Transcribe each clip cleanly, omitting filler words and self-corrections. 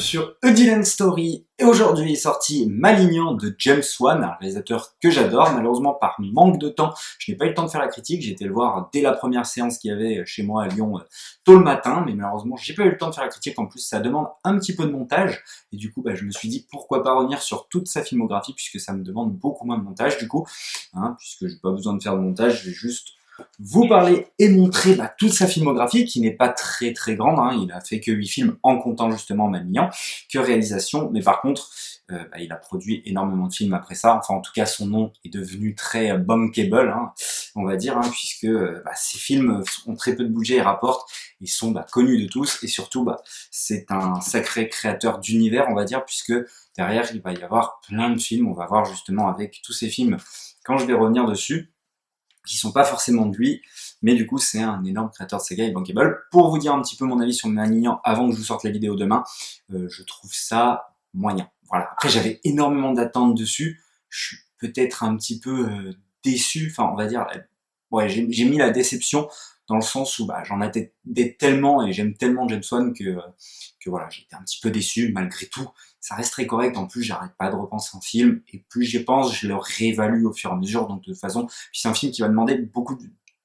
sur A Dylan Story et aujourd'hui est sorti Malignan de James Wan, un réalisateur que j'adore. Malheureusement, par manque de temps, je n'ai pas eu le temps de faire la critique. J'ai été le voir dès la première séance qu'il y avait chez moi à Lyon tôt le matin, mais malheureusement, j'ai pas eu le temps de faire la critique. En plus, ça demande un petit peu de montage et du coup, je me suis dit pourquoi pas revenir sur toute sa filmographie puisque ça me demande beaucoup moins de montage du coup, puisque j'ai pas besoin de faire de montage, je vais juste vous parler et montrer toute sa filmographie qui n'est pas très grande, il a fait que 8 films en comptant justement Malignan, que réalisation, mais par contre il a produit énormément de films après ça, enfin en tout cas son nom est devenu très bankable, on va dire, puisque ces films ont très peu de budget et rapportent, ils sont connus de tous et surtout c'est un sacré créateur d'univers, on va dire, puisque derrière il va y avoir plein de films, on va voir justement avec tous ces films, quand je vais revenir dessus, qui sont pas forcément de lui, mais du coup c'est un énorme créateur de saga et bankable. Pour vous dire un petit peu mon avis sur Malignan avant que je vous sorte la vidéo demain, je trouve ça moyen. Voilà. Après j'avais énormément d'attentes dessus, je suis peut-être un petit peu déçu, enfin on va dire, ouais j'ai mis la déception dans le sens où j'en attendais tellement et j'aime tellement James Wan que voilà, j'étais un petit peu déçu malgré tout. Ça reste très correct, en plus j'arrête pas de repenser en film, et plus j'y pense, je le réévalue au fur et à mesure, donc de toute façon, c'est un film qui va demander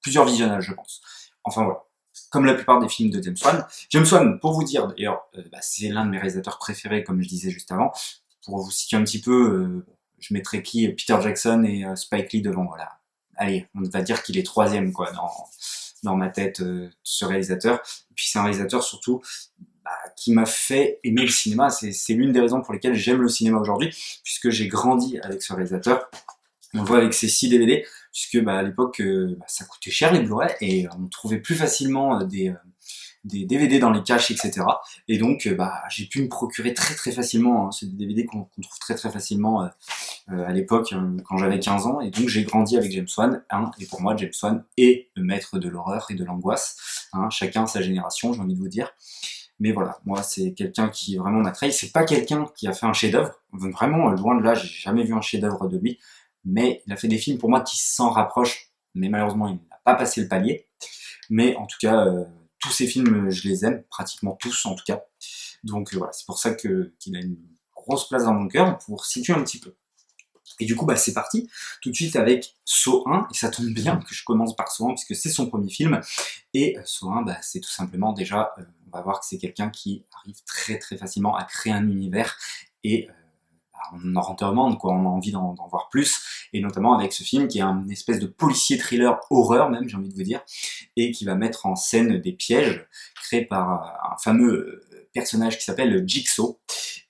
plusieurs visionnages, je pense. Enfin voilà, comme la plupart des films de James Wan. James Wan, pour vous dire d'ailleurs, c'est l'un de mes réalisateurs préférés, comme je disais juste avant. Pour vous situer un petit peu, je mettrais qui Peter Jackson et Spike Lee devant, voilà. Allez, on va dire qu'il est troisième, quoi, dans ma tête, ce réalisateur. Et puis c'est un réalisateur surtout qui m'a fait aimer le cinéma. C'est l'une des raisons pour lesquelles j'aime le cinéma aujourd'hui, puisque j'ai grandi avec ce réalisateur. On le voit avec ses 6 DVD, puisque à l'époque, ça coûtait cher les Blu-ray, et on trouvait plus facilement des DVD dans les caches, etc. Et donc, j'ai pu me procurer très facilement ces DVD qu'on trouve très facilement à l'époque, quand j'avais 15 ans. Et donc, j'ai grandi avec James Wan, et pour moi, James Wan est le maître de l'horreur et de l'angoisse. Chacun sa génération, j'ai envie de vous dire. Mais voilà, moi c'est quelqu'un qui vraiment m'a trahi. C'est pas quelqu'un qui a fait un chef-d'œuvre, vraiment loin de là, j'ai jamais vu un chef-d'œuvre de lui, mais il a fait des films pour moi qui s'en rapprochent, mais malheureusement il n'a pas passé le palier. Mais en tout cas, tous ces films je les aime, pratiquement tous en tout cas. Donc voilà, c'est pour ça qu'il a une grosse place dans mon cœur, pour situer un petit peu. Et du coup, c'est parti, tout de suite avec Saw 1, et ça tombe bien que je commence par Saw 1, puisque c'est son premier film, et Saw 1, c'est tout simplement déjà, on va voir que c'est quelqu'un qui arrive très facilement à créer un univers, et on en redemande, quoi, on a envie d'en voir plus, et notamment avec ce film qui est un espèce de policier thriller horreur même, j'ai envie de vous dire, et qui va mettre en scène des pièges créés par un fameux personnage qui s'appelle Jigsaw,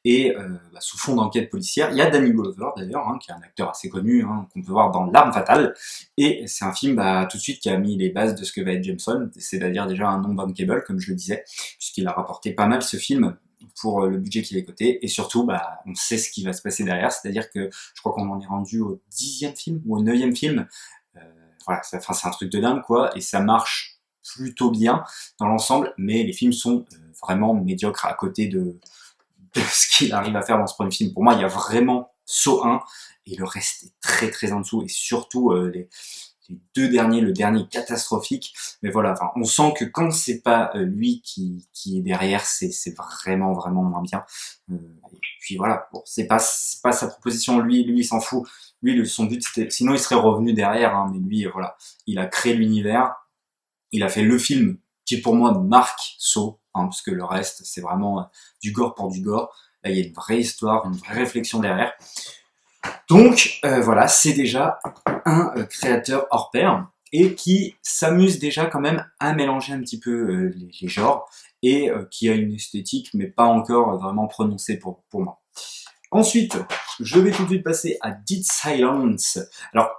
et sous fond d'enquête policière, il y a Danny Glover d'ailleurs, qui est un acteur assez connu, qu'on peut voir dans L'Arme Fatale, et c'est un film tout de suite qui a mis les bases de ce que va être James Wan, c'est-à-dire déjà un nom bankable, comme je le disais, puisqu'il a rapporté pas mal ce film pour le budget qu'il est coté, et surtout on sait ce qui va se passer derrière, c'est-à-dire que je crois qu'on en est rendu au 10e film, ou au 9e film, voilà, c'est un truc de dingue quoi, et ça marche plutôt bien dans l'ensemble, mais les films sont vraiment médiocres à côté de ce qu'il arrive à faire dans ce premier film. Pour moi, il y a vraiment Saw 1, et le reste est très en dessous, et surtout les 2 derniers, le dernier est catastrophique, mais voilà, on sent que quand c'est pas lui qui est derrière, c'est vraiment moins bien. Et puis voilà, bon, c'est pas sa proposition, lui il s'en fout, lui son but c'était, sinon il serait revenu derrière, mais lui voilà, il a créé l'univers, il a fait le film qui pour moi marque Saw, parce que le reste c'est vraiment du gore pour du gore. Là il y a une vraie histoire, une vraie réflexion derrière. Donc voilà, c'est déjà un créateur hors pair, et qui s'amuse déjà quand même à mélanger un petit peu les genres, et qui a une esthétique mais pas encore vraiment prononcée pour moi. Ensuite, je vais tout de suite passer à Dead Silence. Alors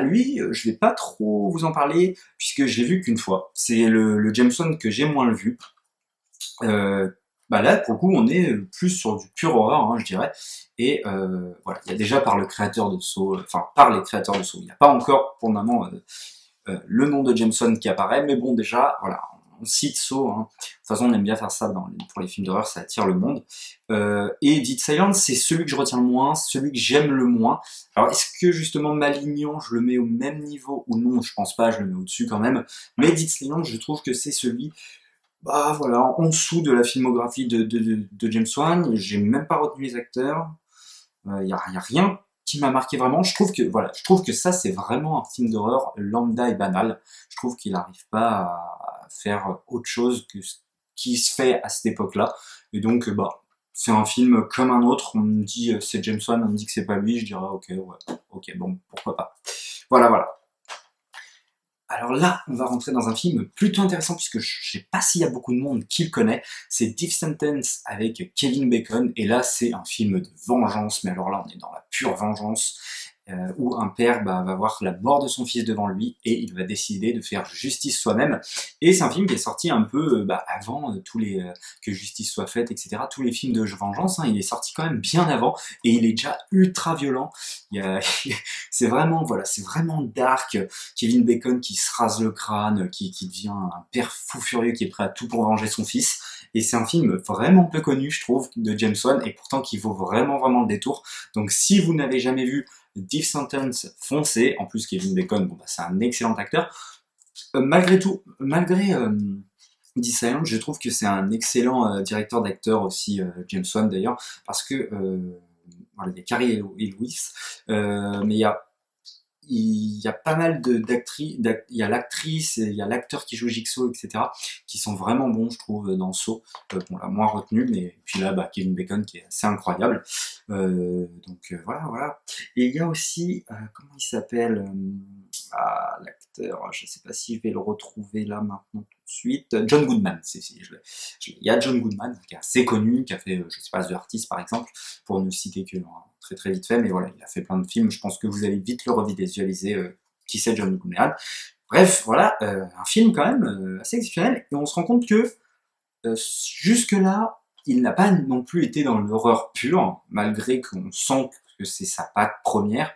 lui, je vais pas trop vous en parler, puisque je l'ai vu qu'une fois. C'est le James Wan que j'ai moins vu. Là, pour le coup, on est plus sur du pur horreur, je dirais. Et voilà, il y a déjà par le créateur de Saw, par les créateurs de Saw, il n'y a pas encore pour le moment le nom de James Wan qui apparaît, mais bon, déjà, voilà, on cite Saw. De toute façon, on aime bien faire ça pour les films d'horreur, ça attire le monde. Et Dead Silence, c'est celui que je retiens le moins, celui que j'aime le moins. Alors, est-ce que justement Malignan, je le mets au même niveau ou non? Je pense pas, je le mets au-dessus quand même. Mais Dead Silence, je trouve que c'est celui Bah voilà, en dessous de la filmographie de James Wan, j'ai même pas retenu les acteurs. Y a rien qui m'a marqué vraiment. Je trouve que ça c'est vraiment un film d'horreur lambda et banal. Je trouve qu'il n'arrive pas à faire autre chose que ce qui se fait à cette époque-là. Et donc bah c'est un film comme un autre. On me dit c'est James Wan, on me dit que c'est pas lui, je dirais ok ouais, ok bon pourquoi pas. Voilà voilà. Alors là, on va rentrer dans un film plutôt intéressant puisque je sais pas s'il y a beaucoup de monde qui le connaît. C'est Death Sentence avec Kevin Bacon et là c'est un film de vengeance, mais alors là on est dans la pure vengeance où un père va voir la mort de son fils devant lui et il va décider de faire justice soi-même. Et c'est un film qui est sorti un peu avant tous les que justice soit faite, etc. Tous les films de vengeance, hein, il est sorti quand même bien avant et il est déjà ultra violent. Il y a, c'est vraiment voilà, c'est vraiment dark. Kevin Bacon qui se rase le crâne, qui devient un père fou furieux qui est prêt à tout pour venger son fils. Et c'est un film vraiment peu connu, je trouve, de James Wan, et pourtant qui vaut vraiment vraiment le détour. Donc si vous n'avez jamais vu Death Sentence, foncez. En plus, Kevin Bacon, bon, bah, c'est un excellent acteur. Malgré tout, malgré Death Silence, je trouve que c'est un excellent directeur d'acteur aussi, James Wan d'ailleurs, parce que voilà, il y a Carrie et Louis, mais il y a pas mal d'actrices, il y a l'actrice, il y a l'acteur qui joue Jigsaw, etc., qui sont vraiment bons, je trouve, dans Saw. Bon, là, moins retenu, mais puis là, bah, Kevin Bacon qui est assez incroyable. Voilà, voilà. Et il y a aussi, comment il s'appelle l'acteur, je sais pas si je vais le retrouver là maintenant tout de suite. John Goodman, il y a John Goodman qui est assez connu, qui a fait, je sais pas, The Artist par exemple, pour ne citer que très très vite fait, mais voilà, il a fait plein de films, je pense que vous allez vite le revisualiser, qui c'est John Goodman. Bref, voilà, un film quand même assez exceptionnel, et on se rend compte que jusque-là, il n'a pas non plus été dans l'horreur pure, malgré qu'on sent que c'est sa patte première,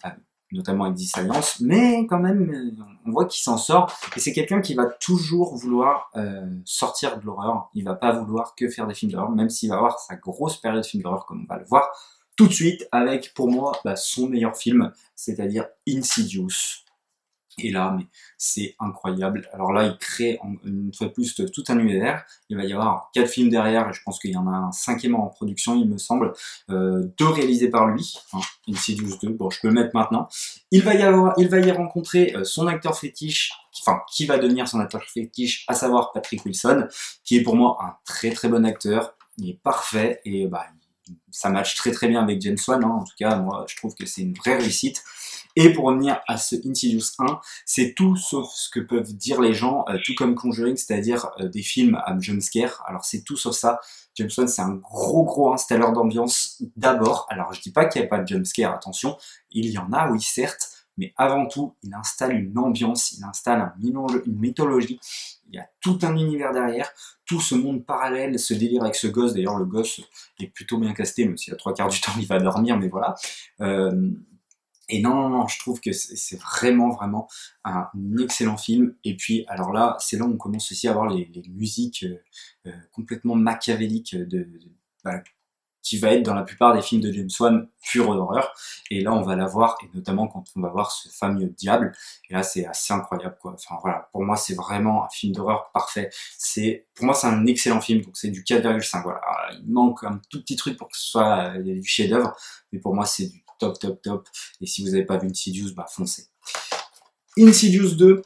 euh, notamment avec Death Silence, mais quand même, on voit qu'il s'en sort, et c'est quelqu'un qui va toujours vouloir sortir de l'horreur, il va pas vouloir que faire des films d'horreur, même s'il va avoir sa grosse période de films d'horreur, comme on va le voir tout de suite, avec, pour moi, son meilleur film, c'est-à-dire Insidious. Et là, mais c'est incroyable. Alors là, il crée une fois de plus tout un univers. Il va y avoir 4 films derrière, et je pense qu'il y en a un 5e en production, il me semble. 2 réalisés par lui, hein, Insidious 2, bon, je peux le mettre maintenant. Il va y rencontrer son acteur fétiche, qui va devenir son acteur fétiche, à savoir Patrick Wilson, qui est pour moi un très très bon acteur. Il est parfait, et ça match très très bien avec James Wan, hein. En tout cas, moi, je trouve que c'est une vraie réussite. Et pour revenir à ce Insidious 1, c'est tout sauf ce que peuvent dire les gens, tout comme Conjuring, c'est-à-dire des films à jumpscare. Alors c'est tout sauf ça. James Wan, c'est un gros installeur d'ambiance d'abord. Alors je dis pas qu'il n'y a pas de jumpscare, attention, il y en a, oui certes, mais avant tout, il installe une ambiance, il installe une mythologie. Il y a tout un univers derrière, tout ce monde parallèle, ce délire avec ce gosse. D'ailleurs, le gosse est plutôt bien casté, même si la 3 quarts du temps il va dormir, mais voilà. Et non, je trouve que c'est vraiment un excellent film. Et puis, alors là, c'est là où on commence aussi à avoir les musiques complètement machiavéliques bah, qui va être dans la plupart des films de James Wan, pure horreur. Et là, on va la voir, et notamment quand on va voir ce fameux diable. Et là, c'est assez incroyable, quoi. Enfin voilà, pour moi, c'est vraiment un film d'horreur parfait. Pour moi, c'est un excellent film, donc c'est du 4,5. Voilà, alors, il manque un tout petit truc pour que ce soit du chef-d'œuvre, mais pour moi, c'est du top. Et si vous n'avez pas vu Insidious, foncez. Insidious 2,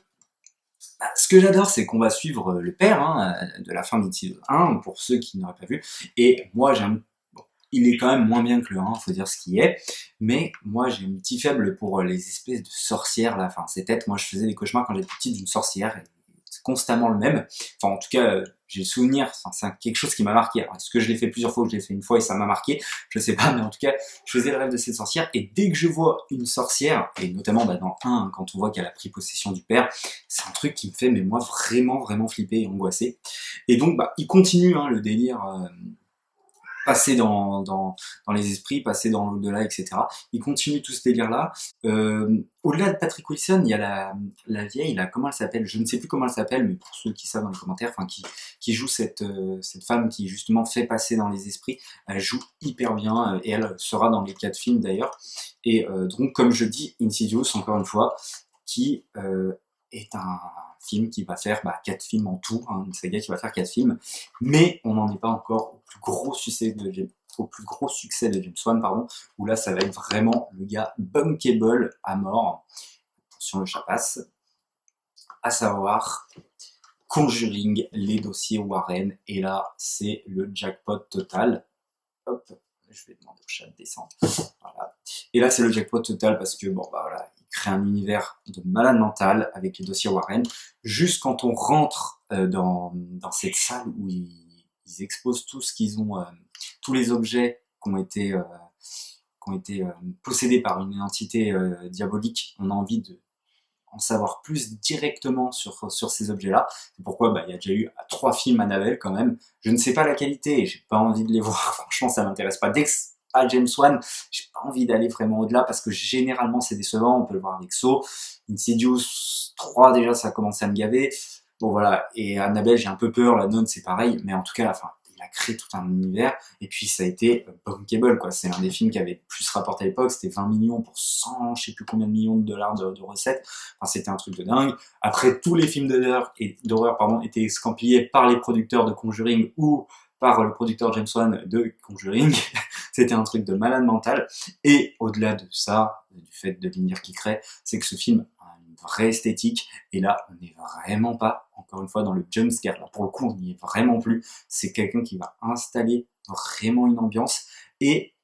ce que j'adore, c'est qu'on va suivre le père de la fin d'Insidious 1, pour ceux qui n'auraient pas vu. Et moi, il est quand même moins bien que le 1, faut dire ce qui est. Mais moi, j'ai un petit faible pour les espèces de sorcières, là. Enfin, c'est têtes. Moi, je faisais des cauchemars quand j'étais petite d'une sorcière. Et c'est constamment le même. Enfin, en tout cas, j'ai le souvenir. Enfin, c'est quelque chose qui m'a marqué. Alors, est-ce que je l'ai fait plusieurs fois ou je l'ai fait une fois et ça m'a marqué? Je sais pas, mais en tout cas, je faisais le rêve de cette sorcière. Et dès que je vois une sorcière, et notamment dans le 1, quand on voit qu'elle a pris possession du père, c'est un truc qui me fait, mais moi, vraiment flipper et angoisser. Et donc, il continue le délire... passer dans les esprits, passer dans l'au-delà, etc. Il continue tout ce délire-là. Au-delà de Patrick Wilson, il y a la vieille, là, comment elle s'appelle? Je ne sais plus comment elle s'appelle, mais pour ceux qui savent dans les commentaires, qui joue cette femme qui justement fait passer dans les esprits, elle joue hyper bien, et elle sera dans les 4 films d'ailleurs. Et donc, comme je dis, Insidious, encore une fois, qui est film qui va faire 4 films en tout, hein, une saga qui va faire 4 films, mais on n'en est pas encore au plus gros succès de James Wan, pardon, où là ça va être vraiment le gars bunkable à mort. Attention, le chat passe. À savoir Conjuring, les dossiers Warren, et là c'est le jackpot total. Hop, je vais demander au chat de descendre. Voilà. Et là c'est le jackpot total parce que voilà, il crée un univers de malade mental avec les dossiers Warren. Juste quand on rentre dans cette salle où ils exposent tout ce qu'ils ont, tous les objets qui ont été possédés par une entité diabolique, on a envie de en savoir plus directement sur ces objets-là. C'est pourquoi il y a déjà eu 3 films Annabelle quand même. Je ne sais pas la qualité et j'ai pas envie de les voir. Franchement, ça m'intéresse pas. Dès que c'est pas James Wan, j'ai pas envie d'aller vraiment au-delà parce que généralement c'est décevant. On peut le voir avec Saw. Insidious 3 déjà, ça a commencé à me gaver. Bon voilà. Et Annabelle, j'ai un peu peur. La nonne, c'est pareil. Mais en tout cas, il a créé tout un univers, et puis ça a été bankable, quoi. C'est l'un des films qui avait le plus rapporté à l'époque, c'était 20 millions pour 100, je sais plus combien de millions de dollars de recettes, c'était un truc de dingue. Après, tous les films d'horreur étaient escampillés par les producteurs de Conjuring ou par le producteur James Wan de Conjuring. C'était un truc de malade mental, et au-delà de ça, du fait de l'univers qu'il crée, c'est que ce film a une vraie esthétique, et là, on n'est vraiment pas, encore une fois, dans le jumpscare. Là, pour le coup, on n'y est vraiment plus. C'est quelqu'un qui va installer vraiment une ambiance, et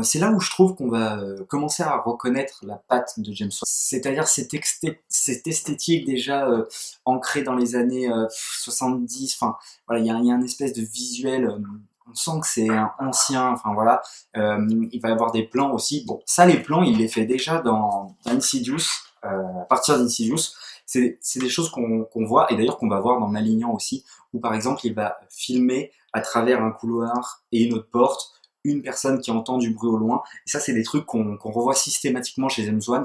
c'est là où je trouve qu'on va commencer à reconnaître la patte de James Wan. C'est-à-dire cette esthétique déjà ancrée dans les années 70, voilà, il y a une espèce de visuel, on sent que c'est un ancien, il va y avoir des plans aussi. Bon, ça, les plans, il les fait déjà dans Insidious, à partir d'Insidious. C'est des choses qu'on voit, et d'ailleurs qu'on va voir dans Malignant aussi, où par exemple, il va filmer à travers un couloir et une autre porte, une personne qui entend du bruit au loin. Et ça, c'est des trucs qu'on revoit systématiquement chez James Wan.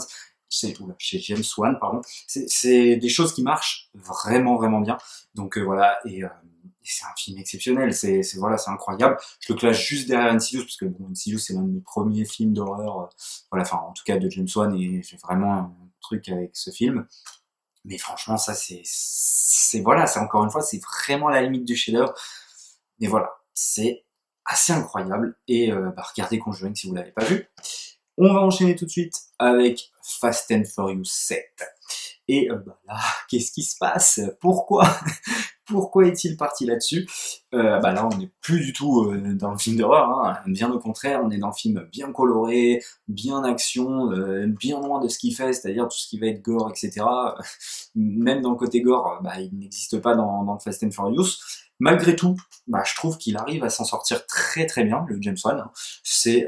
C'est des choses qui marchent vraiment, vraiment bien. Donc voilà, et c'est un film exceptionnel. C'est incroyable. Je le classe juste derrière Insidious, parce que Insidious, c'est l'un de mes premiers films d'horreur. En tout cas de James Wan, et j'ai vraiment un truc avec ce film. Mais franchement, ça, c'est encore une fois, c'est vraiment la limite du chef-d'œuvre. Mais voilà, c'est assez incroyable, et regardez Conjuring si vous l'avez pas vu. On va enchaîner tout de suite avec Fast and Furious 7. Et là, qu'est-ce qui se passe? Pourquoi est-il parti là-dessus? Là, on n'est plus du tout dans le film d'horreur, hein. Bien au contraire, on est dans le film bien coloré, bien action, bien loin de ce qu'il fait, c'est-à-dire tout ce qui va être gore, etc. Même dans le côté gore, il n'existe pas dans Fast and Furious. Malgré tout, je trouve qu'il arrive à s'en sortir très très bien, le James Wan. C'est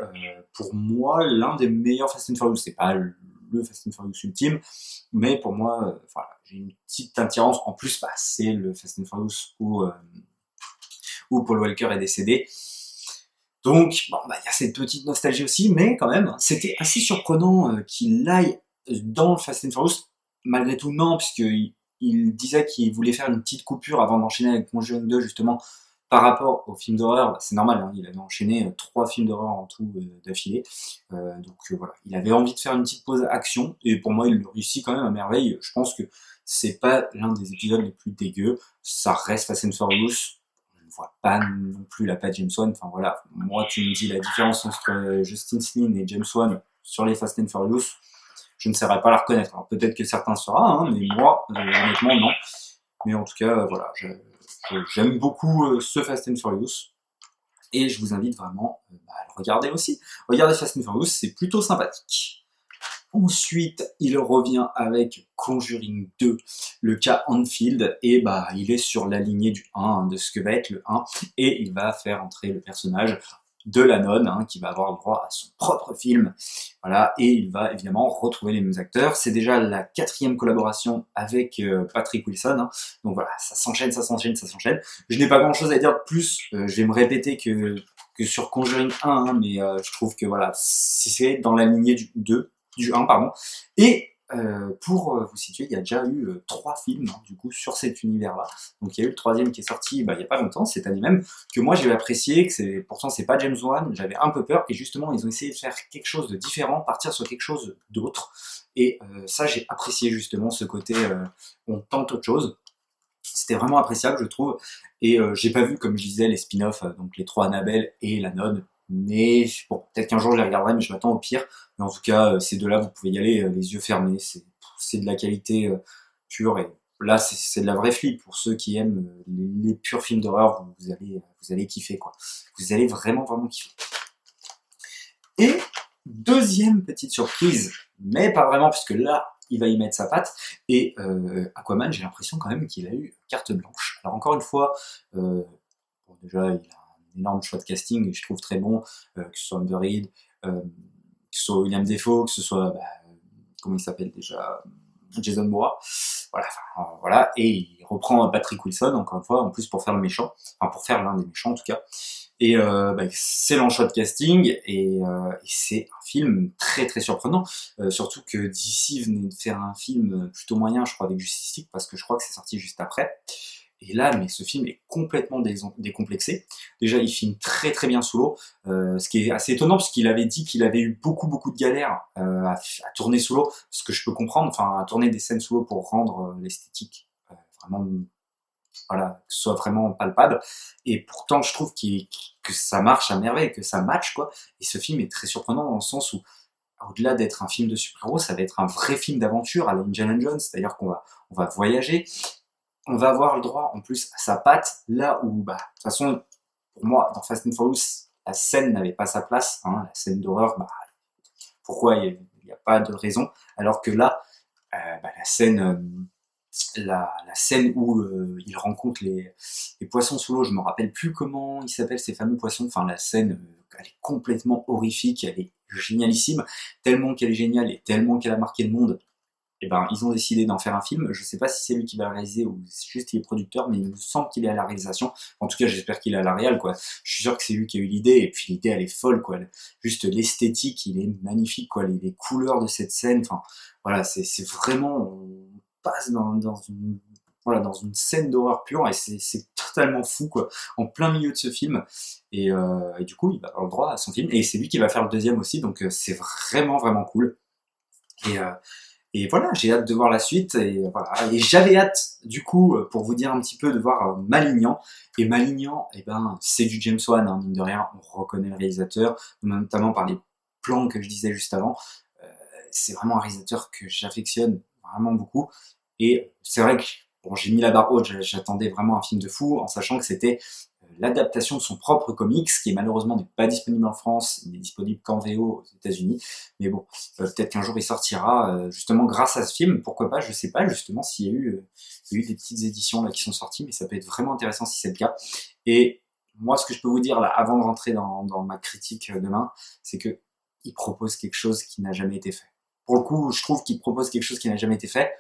pour moi l'un des meilleurs Fast and Furious. C'est pas le Fast and Furious ultime, mais pour moi, j'ai une petite attirance. En plus, c'est le Fast and Furious où Paul Walker est décédé. Donc, il y a cette petite nostalgie aussi, mais quand même, c'était assez surprenant qu'il aille dans Fast and Furious. Malgré tout, non, puisqu'il disait qu'il voulait faire une petite coupure avant d'enchaîner avec Conjuring 2, justement, par rapport aux films d'horreur. C'est normal, hein, il avait enchaîné 3 films d'horreur en tout d'affilée. Donc voilà, il avait envie de faire une petite pause action, et pour moi, il le réussit quand même à merveille. Je pense que c'est pas l'un des épisodes les plus dégueux. Ça reste Fast and Furious. On ne voit pas non plus la patte James Wan. Moi, tu me dis la différence entre Justin Lin et James Wan sur les Fast and Furious, je ne saurais pas la reconnaître. Alors peut-être que certains sauront, mais moi, honnêtement, non. Mais en tout cas, j'aime beaucoup ce Fast and Furious, et je vous invite vraiment à le regarder aussi. Regardez Fast and Furious, c'est plutôt sympathique. Ensuite, il revient avec Conjuring 2, le cas Enfield, et il est sur la lignée du 1, de ce que va être le 1, et il va faire entrer le personnage de la nonne, qui va avoir le droit à son propre film, voilà, et il va évidemment retrouver les mêmes acteurs. C'est déjà la 4e collaboration avec Patrick Wilson, donc voilà, ça s'enchaîne. Je n'ai pas grand chose à dire de plus, je vais me répéter que sur Conjuring 1, mais je trouve que voilà, c'est dans la lignée du 1, pardon, et pour vous situer, il y a déjà eu 3 films hein, du coup sur cet univers-là. Donc il y a eu le 3e qui est sorti il n'y a pas longtemps, cette année même, que moi j'ai apprécié, pourtant c'est pas James Wan, j'avais un peu peur, et justement ils ont essayé de faire quelque chose de différent, partir sur quelque chose d'autre, et ça j'ai apprécié justement ce côté on tente autre chose. C'était vraiment appréciable, je trouve. Et j'ai pas vu, comme je disais, les spin-offs, donc les 3 Annabelle et la nonne. Mais bon, peut-être qu'un jour je les regarderai, mais je m'attends au pire. Mais en tout cas, ces deux-là, vous pouvez y aller les yeux fermés. C'est de la qualité pure. Et là, c'est de la vraie flip. Pour ceux qui aiment les purs films d'horreur, vous allez kiffer, quoi. Vous allez vraiment, vraiment kiffer. Et deuxième petite surprise, mais pas vraiment, puisque là, il va y mettre sa patte. Et Aquaman, j'ai l'impression quand même qu'il a eu carte blanche. Alors encore une fois, bon, déjà, il a un énorme choix de casting, et je trouve très bon, que ce soit Amber Heard, que ce soit William Dafoe, que ce soit, comment il s'appelle déjà, Jason Momoa. Voilà, et il reprend Patrick Wilson, encore une fois, en plus pour faire le méchant, enfin pour faire l'un des méchants en tout cas. Et excellent choix de casting, et c'est un film très très surprenant, surtout que DC venait de faire un film plutôt moyen, je crois, avec Justice League, parce que je crois que c'est sorti juste après. Et là, mais ce film est complètement décomplexé. Déjà, il filme très très bien sous l'eau, ce qui est assez étonnant, parce qu'il avait dit qu'il avait eu beaucoup de galères à tourner sous l'eau, ce que je peux comprendre, enfin à tourner des scènes sous l'eau pour rendre l'esthétique vraiment, voilà, que ce soit vraiment palpable. Et pourtant, je trouve que ça marche à merveille, que ça match, quoi. Et ce film est très surprenant dans le sens où, au-delà d'être un film de super-héros, ça va être un vrai film d'aventure à la Indiana Jones, c'est-à-dire on va voyager, on va avoir le droit en plus à sa patte, là où, de toute façon, pour moi, dans Fast and Furious, la scène n'avait pas sa place, hein, la scène d'horreur, pourquoi il n'y a pas de raison, alors que là, la scène, la scène où il rencontre les poissons sous l'eau, je me rappelle plus comment ils s'appellent ces fameux poissons, enfin la scène, elle est complètement horrifique, elle est génialissime, tellement qu'elle est géniale et tellement qu'elle a marqué le monde. Et ils ont décidé d'en faire un film. Je sais pas si c'est lui qui va le réaliser ou juste il est producteur, mais il me semble qu'il est à la réalisation. En tout cas, j'espère qu'il est à la réal, quoi. Je suis sûr que c'est lui qui a eu l'idée, et puis l'idée, elle est folle, quoi. Juste l'esthétique, il est magnifique, quoi. Les couleurs de cette scène, enfin, voilà, c'est vraiment, on passe dans une scène d'horreur pure, et c'est totalement fou, quoi. En plein milieu de ce film. Et du coup, il va avoir le droit à son film. Et c'est lui qui va faire le deuxième aussi, donc c'est vraiment, vraiment cool. Et voilà, j'ai hâte de voir la suite, et voilà. Et j'avais hâte, du coup, pour vous dire un petit peu, de voir Malignan. Et Malignan, c'est du James Wan, hein, mine de rien, on reconnaît le réalisateur, notamment par les plans que je disais juste avant. C'est vraiment un réalisateur que j'affectionne vraiment beaucoup. Et c'est vrai que bon, j'ai mis la barre haute, j'attendais vraiment un film de fou, en sachant que c'était l'adaptation de son propre comics, qui malheureusement n'est pas disponible en France, il n'est disponible qu'en VO aux États-Unis. Mais bon, peut-être qu'un jour il sortira justement grâce à ce film. Pourquoi pas, je sais pas justement s'il y a eu des petites éditions là qui sont sorties, mais ça peut être vraiment intéressant si c'est le cas. Et moi, ce que je peux vous dire là, avant de rentrer dans ma critique demain, c'est que il propose quelque chose qui n'a jamais été fait. Pour le coup, je trouve qu'il propose quelque chose qui n'a jamais été fait.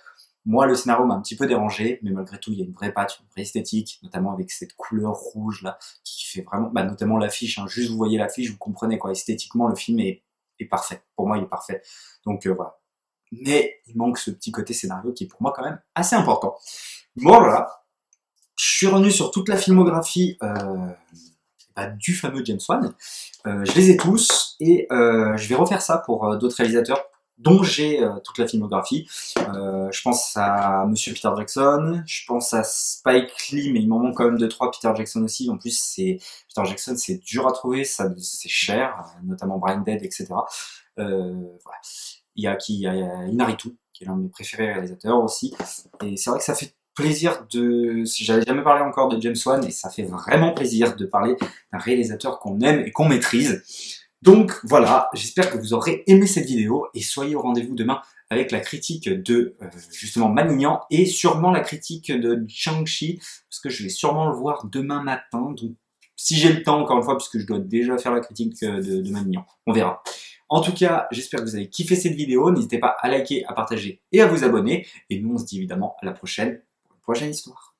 Moi, le scénario m'a un petit peu dérangé, mais malgré tout, il y a une vraie patte, une vraie esthétique, notamment avec cette couleur rouge là, qui fait vraiment, notamment l'affiche, hein. Juste vous voyez l'affiche, vous comprenez, quoi. Esthétiquement, le film est parfait. Pour moi, il est parfait. Donc voilà. Mais il manque ce petit côté scénario qui est pour moi quand même assez important. Bon, voilà. Je suis revenu sur toute la filmographie du fameux James Wan. Je les ai tous, et je vais refaire ça pour d'autres réalisateurs dont j'ai toute la filmographie. Je pense à Monsieur Peter Jackson, je pense à Spike Lee, mais il m'en manque quand même 2-3 Peter Jackson aussi. En plus, Peter Jackson, c'est dur à trouver, c'est cher, notamment Brain Dead, etc. Voilà. Il y a Inaritu, qui est l'un de mes préférés réalisateurs aussi. Et c'est vrai que ça fait plaisir j'avais jamais parlé encore de James Wan, et ça fait vraiment plaisir de parler d'un réalisateur qu'on aime et qu'on maîtrise. Donc voilà, j'espère que vous aurez aimé cette vidéo, et soyez au rendez-vous demain avec la critique de justement Malignan, et sûrement la critique de Shang-Chi, parce que je vais sûrement le voir demain matin, donc si j'ai le temps, encore une fois, puisque je dois déjà faire la critique de Malignan, on verra. En tout cas, j'espère que vous avez kiffé cette vidéo, n'hésitez pas à liker, à partager et à vous abonner, et nous on se dit évidemment à la prochaine pour une prochaine histoire.